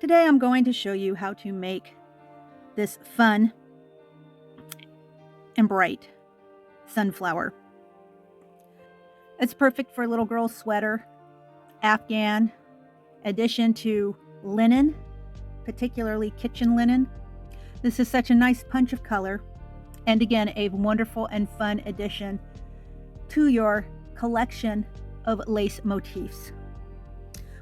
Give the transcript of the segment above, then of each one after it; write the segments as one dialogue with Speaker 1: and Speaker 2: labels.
Speaker 1: Today I'm going to show you how to make this fun and bright sunflower. It's perfect for a little girl's sweater, afghan, addition to linen, particularly kitchen linen. This is such a nice punch of color, and again, a wonderful and fun addition to your collection of lace motifs.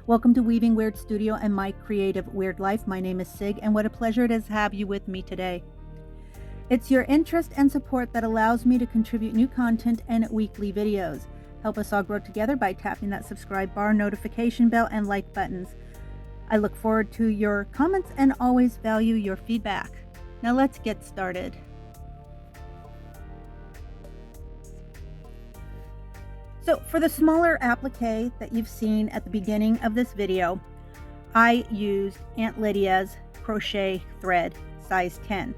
Speaker 1: Welcome to Weaving Weird Studio and my creative weird life. My name is Sig, and what a pleasure it is to have you with me today. It's your interest and support that allows me to contribute new content and weekly videos. Help us all grow together by tapping that subscribe bar, notification bell, and like buttons. I look forward to your comments and always value your feedback. Now let's get started. So for the smaller applique that you've seen at the beginning of this video, I used Aunt Lydia's crochet thread size 10.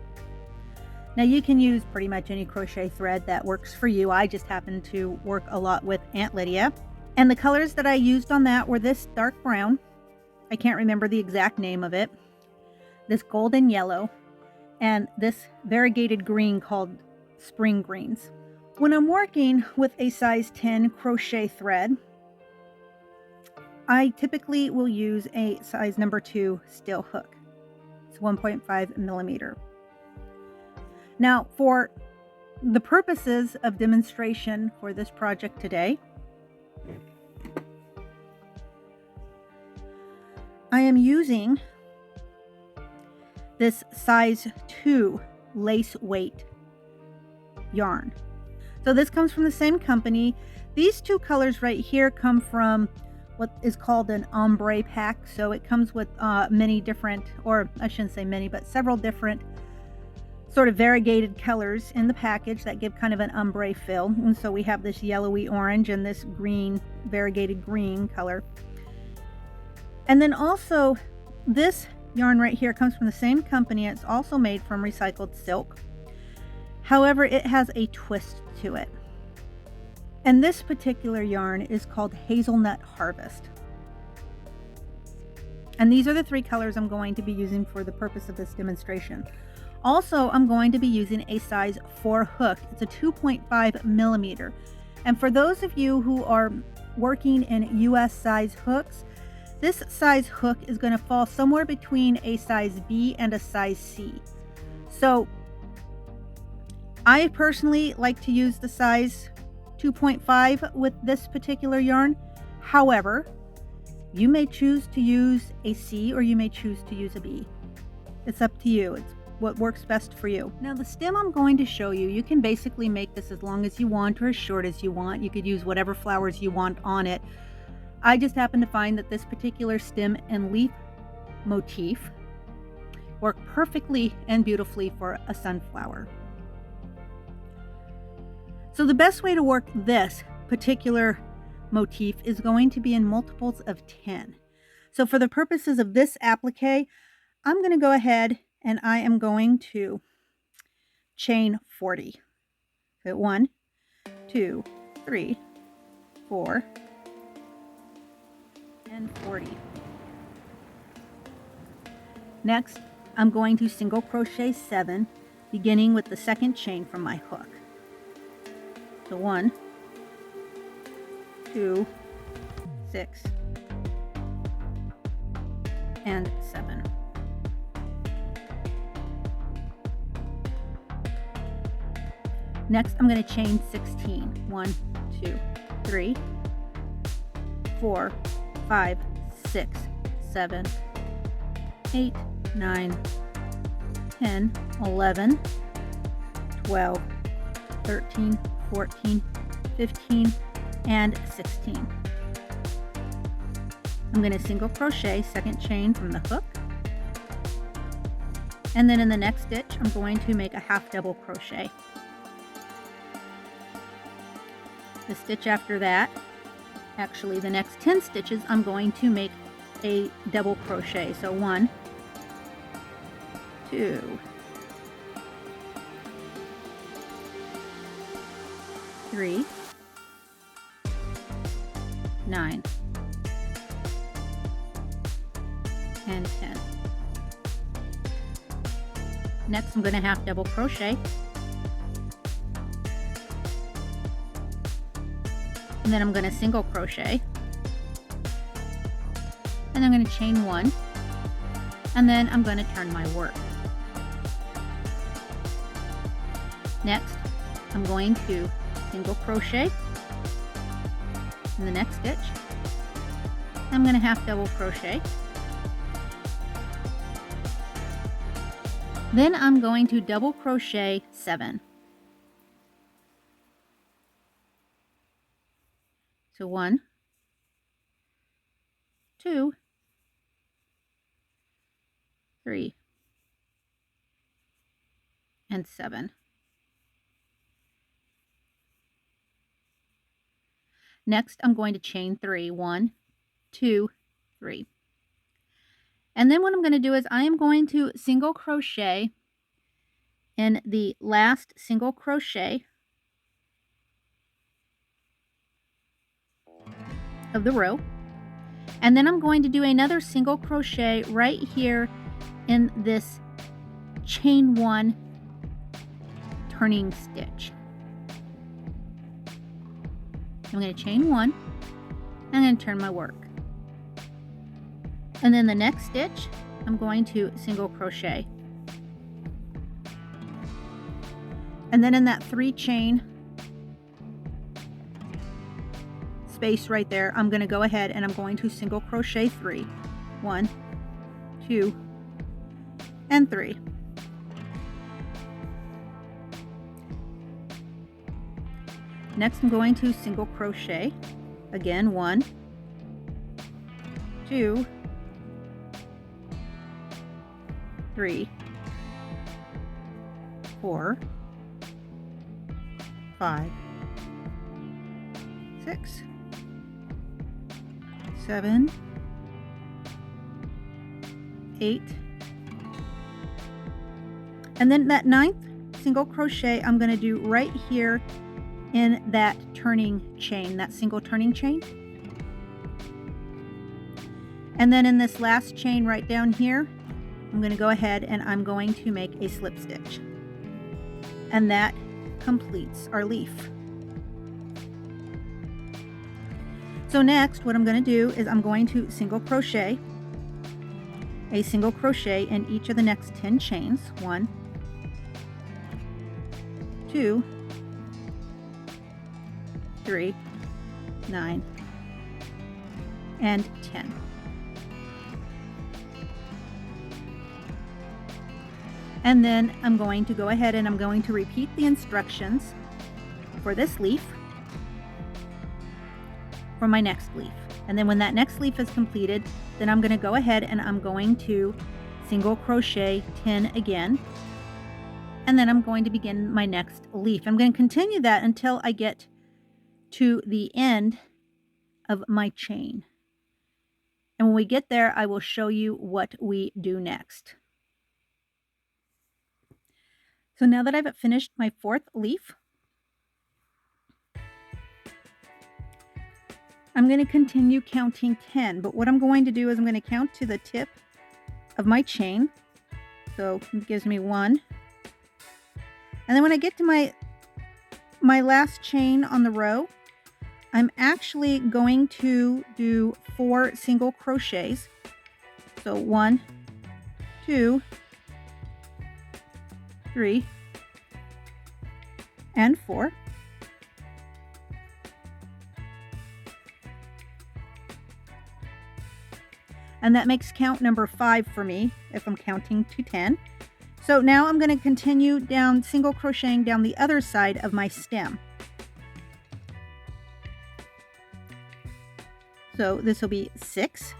Speaker 1: Now you can use pretty much any crochet thread that works for you. I just happen to work a lot with Aunt Lydia. And the colors that I used on that were this dark brown. I can't remember the exact name of it. This golden yellow and this variegated green called spring greens. When I'm working with a size 10 crochet thread, I typically will use a size number 2 steel hook. It's 1.5 millimeter. Now, for the purposes of demonstration for this project today, I am using this size 2 lace weight yarn. So this comes from the same company. These two colors right here come from what is called an ombre pack. So it comes with many different, or I shouldn't say many, but several different sort of variegated colors in the package that give kind of an ombre feel. And so we have this yellowy orange and this green, variegated green color. And then also this yarn right here comes from the same company. It's also made from recycled silk. However, it has a twist to it. And this particular yarn is called Hazelnut Harvest. And these are the 3 colors I'm going to be using for the purpose of this demonstration. Also, I'm going to be using a size 4 hook. It's a 2.5 millimeter. And for those of you who are working in US size hooks, this size hook is going to fall somewhere between a size B and a size C. So I personally like to use the size 2.5 with this particular yarn. However, you may choose to use a C or you may choose to use a B. It's up to you. It's what works best for you. Now the stem I'm going to show you, you can basically make this as long as you want or as short as you want. You could use whatever flowers you want on it. I just happen to find that this particular stem and leaf motif work perfectly and beautifully for a sunflower. So the best way to work this particular motif is going to be in multiples of 10. So for the purposes of this applique, I'm going to go ahead and I am going to chain 40. So 1, 2, 3, 4, and 40. Next, I'm going to single crochet 7, beginning with the second chain from my hook. So 1, 2, 6, and 7. Next, I'm going to chain 16. 1, 2, 3, 4, 5, 6, 7, 8, 9, 10, 11, 12, 13, 14, 15, and 16. I'm going to single crochet second chain from the hook, and then in the next stitch I'm going to make a half double crochet. The stitch after that, actually the next 10 stitches, I'm going to make a double crochet. So 1, 2, 3, 9, and 10. Next, I'm going to half double crochet. And then I'm going to single crochet. And I'm going to chain 1. And then I'm going to turn my work. Next, I'm going to single crochet in the next stitch. I'm going to half double crochet. Then I'm going to double crochet 7. So 1, 2, 3, and 7. Next, I'm going to chain 3. 1, 2, 3. And then what I'm going to do is I am going to single crochet in the last single crochet of the row. And then I'm going to do another single crochet right here in this chain 1 turning stitch. I'm going to chain 1. I'm going to turn my work. And then the next stitch, I'm going to single crochet. And then in that 3 chain space right there, I'm going to go ahead and I'm going to single crochet 3. 1, 2, and 3. Next, I'm going to single crochet again. 1, 2, 3, 4, 5, 6, 7, 8, and then that 9th single crochet I'm going to do right here in that turning chain, that single turning chain. And then in this last chain right down here, I'm going to go ahead and I'm going to make a slip stitch. And that completes our leaf. So next, what I'm going to do is I'm going to single crochet a single crochet in each of the next 10 chains. 1, 2, 3, 9, and 10. And then I'm going to go ahead and I'm going to repeat the instructions for this leaf for my next leaf. And then when that next leaf is completed, then I'm going to go ahead and I'm going to single crochet 10 again. And then I'm going to begin my next leaf. I'm going to continue that until I get to the end of my chain. And when we get there, I will show you what we do next. So now that I've finished my 4th leaf, I'm going to continue counting 10, but what I'm going to do is I'm going to count to the tip of my chain. So it gives me 1. And then when I get to my last chain on the row, I'm actually going to do 4 single crochets. So 1, 2, 3, and 4. And that makes count number 5 for me if I'm counting to 10. So now I'm going to continue down single crocheting down the other side of my stem. So this will be 6.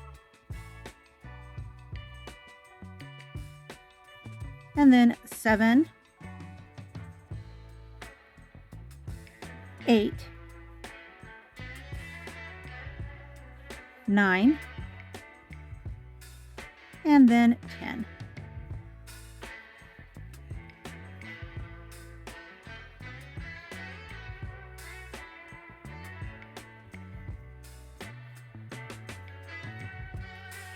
Speaker 1: And then 7, 8, 9, and then 10.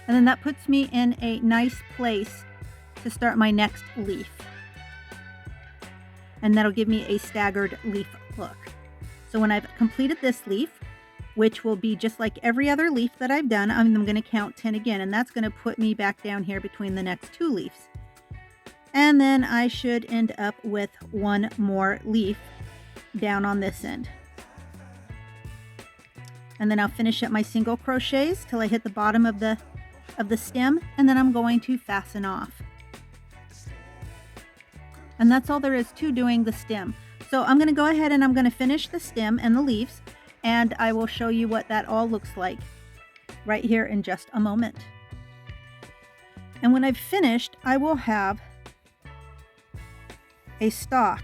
Speaker 1: And then that puts me in a nice place to start my next leaf. and that'll give me a staggered leaf look. So when I've completed this leaf, which will be just like every other leaf that I've done, I'm going to count 10 again, and that's going to put me back down here between the next 2 leaves. And then I should end up with 1 more leaf down on this end. And then I'll finish up my single crochets till I hit the bottom of the stem, and then I'm going to fasten off. And that's all there is to doing the stem. So I'm going to go ahead and I'm going to finish the stem and the leaves, and I will show you what that all looks like right here in just a moment. And when I've finished, I will have a stalk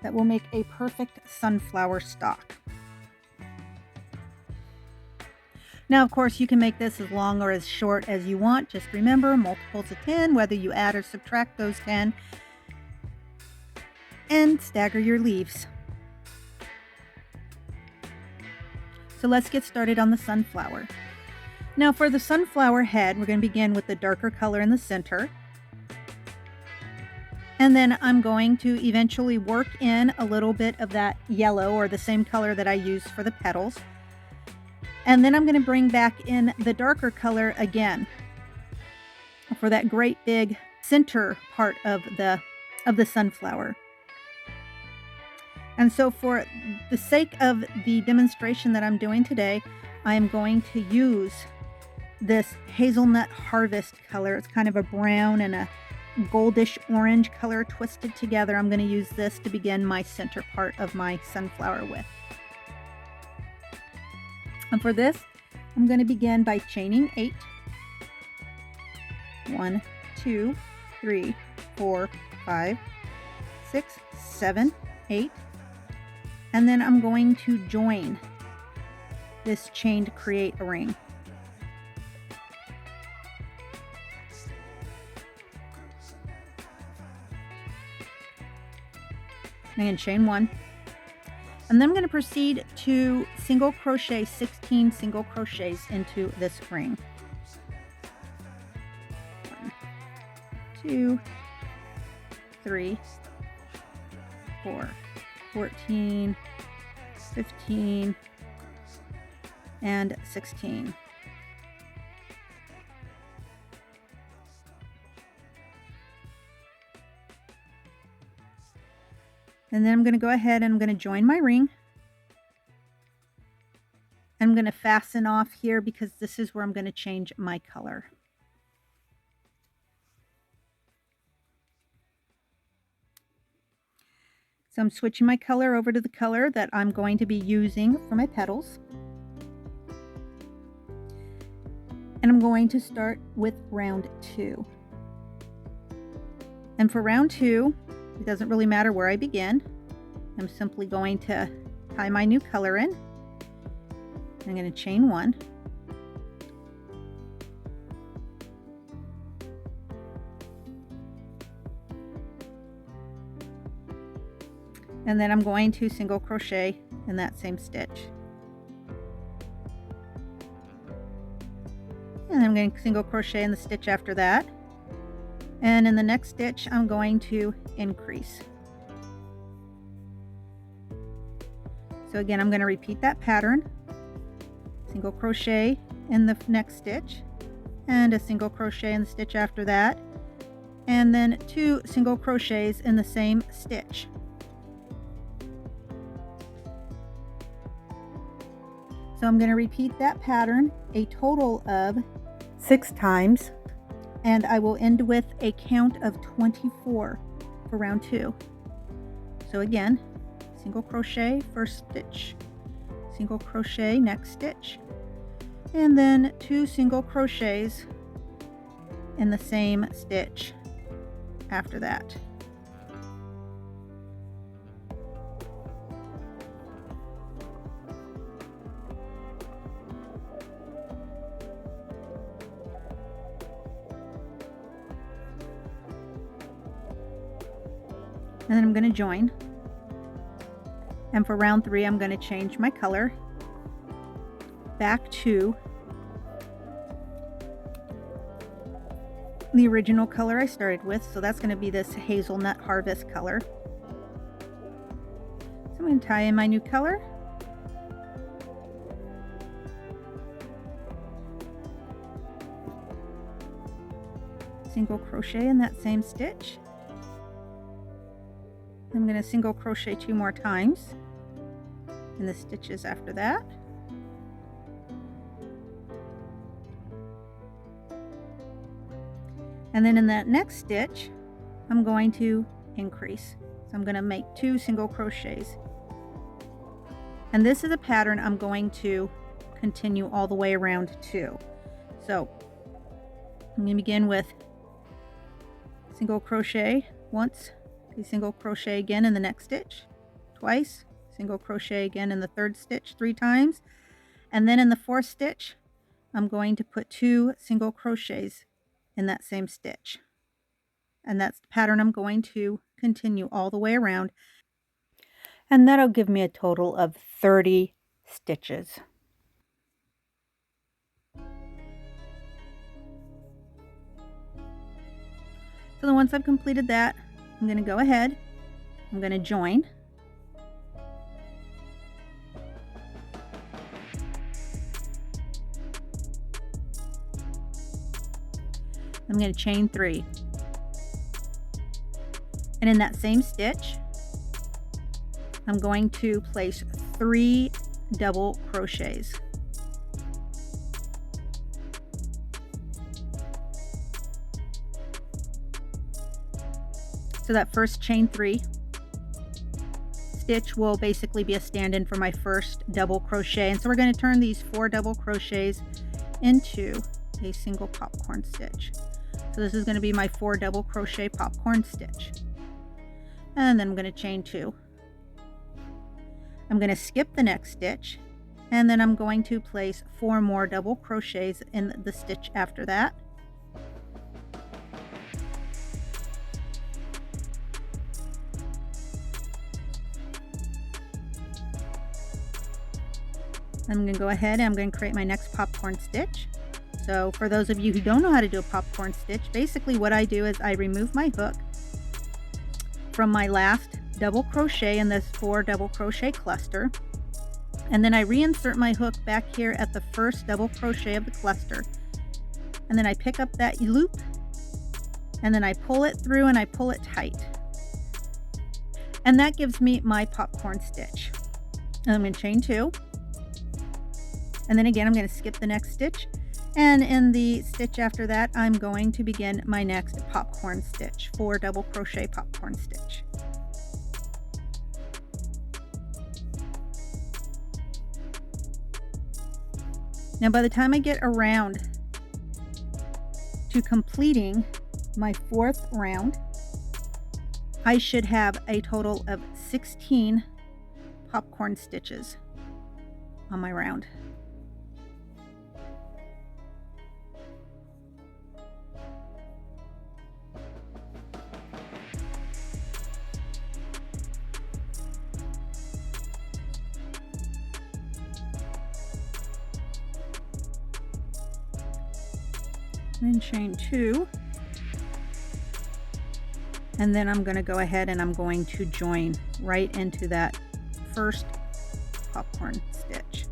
Speaker 1: that will make a perfect sunflower stalk. Now, of course, you can make this as long or as short as you want. Just remember, multiples of 10, whether you add or subtract those 10, and stagger your leaves. So let's get started on the sunflower. Now for the sunflower head, we're going to begin with the darker color in the center. And then I'm going to eventually work in a little bit of that yellow, or the same color that I used for the petals. And then I'm going to bring back in the darker color again for that great big center part of the sunflower. And so for the sake of the demonstration that I'm doing today, I am going to use this Hazelnut Harvest color. It's kind of a brown and a goldish orange color twisted together. I'm going to use this to begin my center part of my sunflower with. And for this, I'm going to begin by chaining 8. 1, 2, 3, 4, 5, 6, 7, 8. And then I'm going to join this chain to create a ring. And chain 1. And then I'm going to proceed to single crochet 16 single crochets into this ring. 1, 2, 3, 4, 14, 15, and 16. And then I'm going to go ahead and I'm going to join my ring. I'm going to fasten off here because this is where I'm going to change my color. So I'm switching my color over to the color that I'm going to be using for my petals. And I'm going to start with round 2. And for round 2, it doesn't really matter where I begin. I'm simply going to tie my new color in. I'm going to chain 1. And then I'm going to single crochet in that same stitch. And then I'm going to single crochet in the stitch after that. And in the next stitch, I'm going to increase. So again, I'm going to repeat that pattern. Single crochet in the next stitch, and a single crochet in the stitch after that, and then 2 single crochets in the same stitch. So I'm going to repeat that pattern a total of 6 times, and I will end with a count of 24 for round 2. So again, single crochet first stitch, single crochet next stitch, and then 2 single crochets in the same stitch after that. And then I'm going to join. And for round 3, I'm going to change my color back to the original color I started with. So that's going to be this Hazelnut Harvest color. I'm going to tie in my new color. Single crochet in that same stitch. I'm going to single crochet 2 more times in the stitches after that. And then in that next stitch, I'm going to increase. So I'm going to make 2 single crochets. And this is a pattern I'm going to continue all the way around too. So I'm going to begin with single crochet once, a single crochet again in the next stitch, twice, single crochet again in the third stitch 3 times, and then in the 4th stitch I'm going to put 2 single crochets in that same stitch. And that's the pattern I'm going to continue all the way around, and that'll give me a total of 30 stitches. So then once I've completed that, I'm going to go ahead, I'm going to join. I'm going to chain 3. And in that same stitch, I'm going to place 3 double crochets. So that first chain 3 stitch will basically be a stand-in for my first double crochet. And so we're going to turn these 4 double crochets into a single popcorn stitch. So this is going to be my 4 double crochet popcorn stitch. And then I'm going to chain 2. I'm going to skip the next stitch, and then I'm going to place 4 more double crochets in the stitch after that. I'm going to go ahead and I'm going to create my next popcorn stitch. So for those of you who don't know how to do a popcorn stitch, basically what I do is I remove my hook from my last double crochet in this 4 double crochet cluster, and then I reinsert my hook back here at the first double crochet of the cluster, and then I pick up that loop, and then I pull it through and I pull it tight, and that gives me my popcorn stitch. And I'm going to chain 2, and then again I'm going to skip the next stitch, and in the stitch after that I'm going to begin my next popcorn stitch, 4 double crochet popcorn stitch. Now by the time I get around to completing my 4th round, I should have a total of 16 popcorn stitches on my round. Then chain 2, and then I'm going to go ahead and I'm going to join right into that first popcorn stitch,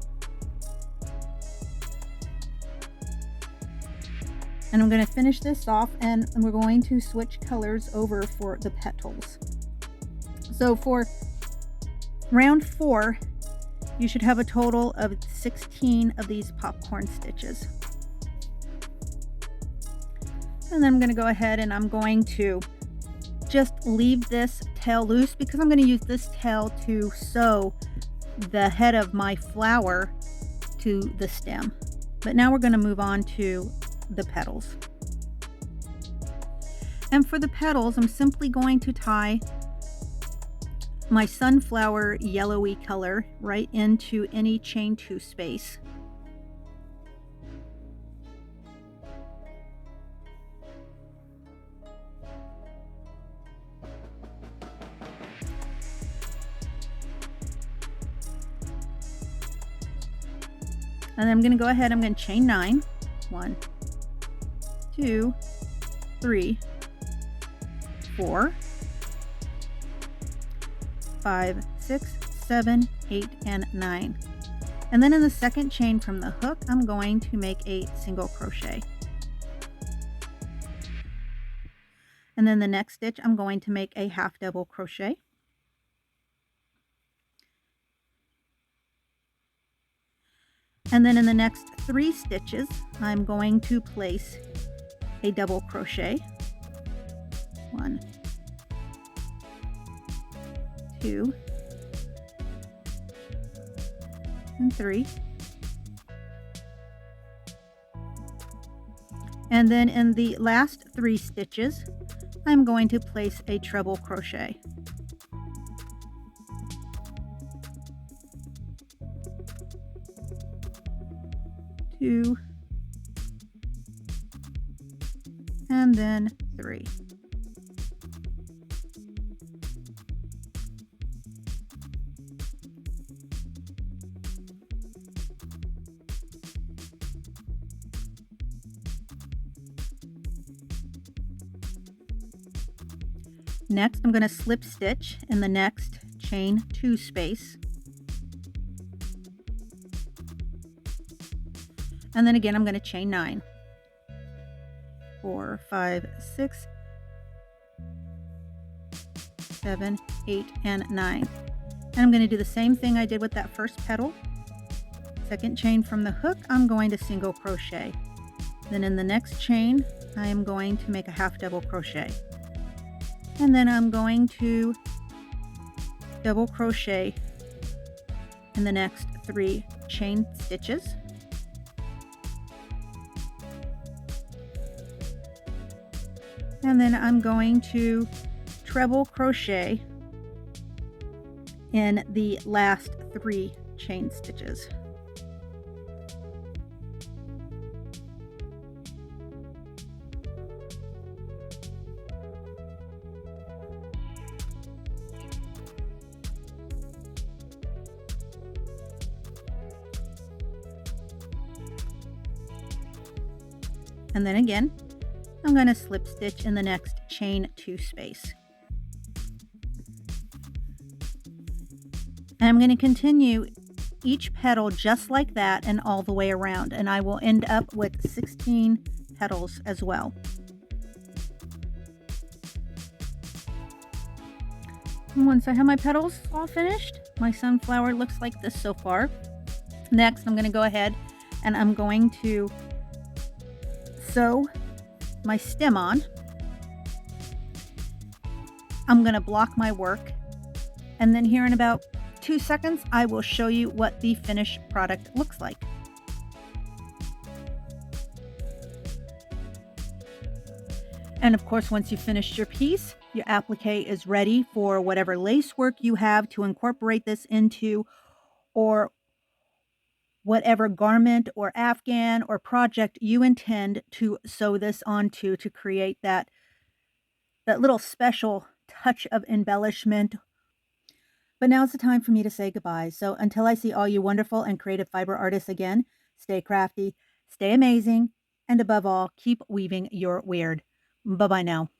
Speaker 1: and I'm going to finish this off, and we're going to switch colors over for the petals. So for round 4 you should have a total of 16 of these popcorn stitches. And then I'm going to go ahead and I'm going to just leave this tail loose because I'm going to use this tail to sew the head of my flower to the stem. But now we're going to move on to the petals. And for the petals, I'm simply going to tie my sunflower yellowy color right into any chain 2 space. And then I'm going to go ahead, I'm going to chain 9. 1, 2, 3, 4, 5, 6, 7, 8, and 9. And then in the second chain from the hook, I'm going to make a single crochet. And then the next stitch, I'm going to make a half double crochet. And then in the next 3 stitches, I'm going to place a double crochet. 1, 2, and 3. And then in the last 3 stitches, I'm going to place a treble crochet. 2, and then 3. Next, I'm going to slip stitch in the next chain 2 space. And then again, I'm going to chain 9. 4, 5, 6, 7, 8, and 9. And I'm going to do the same thing I did with that first petal. Second chain from the hook, I'm going to single crochet. Then in the next chain, I am going to make a half double crochet. And then I'm going to double crochet in the next 3 chain stitches. And then I'm going to treble crochet in the last 3 chain stitches. And then again, I'm going to slip stitch in the next chain 2 space. And I'm going to continue each petal just like that and all the way around, and I will end up with 16 petals as well. And once I have my petals all finished, my sunflower looks like this so far. Next, I'm going to go ahead and I'm going to sew my stem on. I'm going to block my work, and then here in about 2 seconds I will show you what the finished product looks like. And of course, once you've finished your piece, your applique is ready for whatever lace work you have to incorporate this into, or whatever garment or afghan or project you intend to sew this onto to create that little special touch of embellishment. But now's the time for me to say goodbye. So until I see all you wonderful and creative fiber artists again, stay crafty, stay amazing, and above all, keep weaving your weird. Bye-bye now.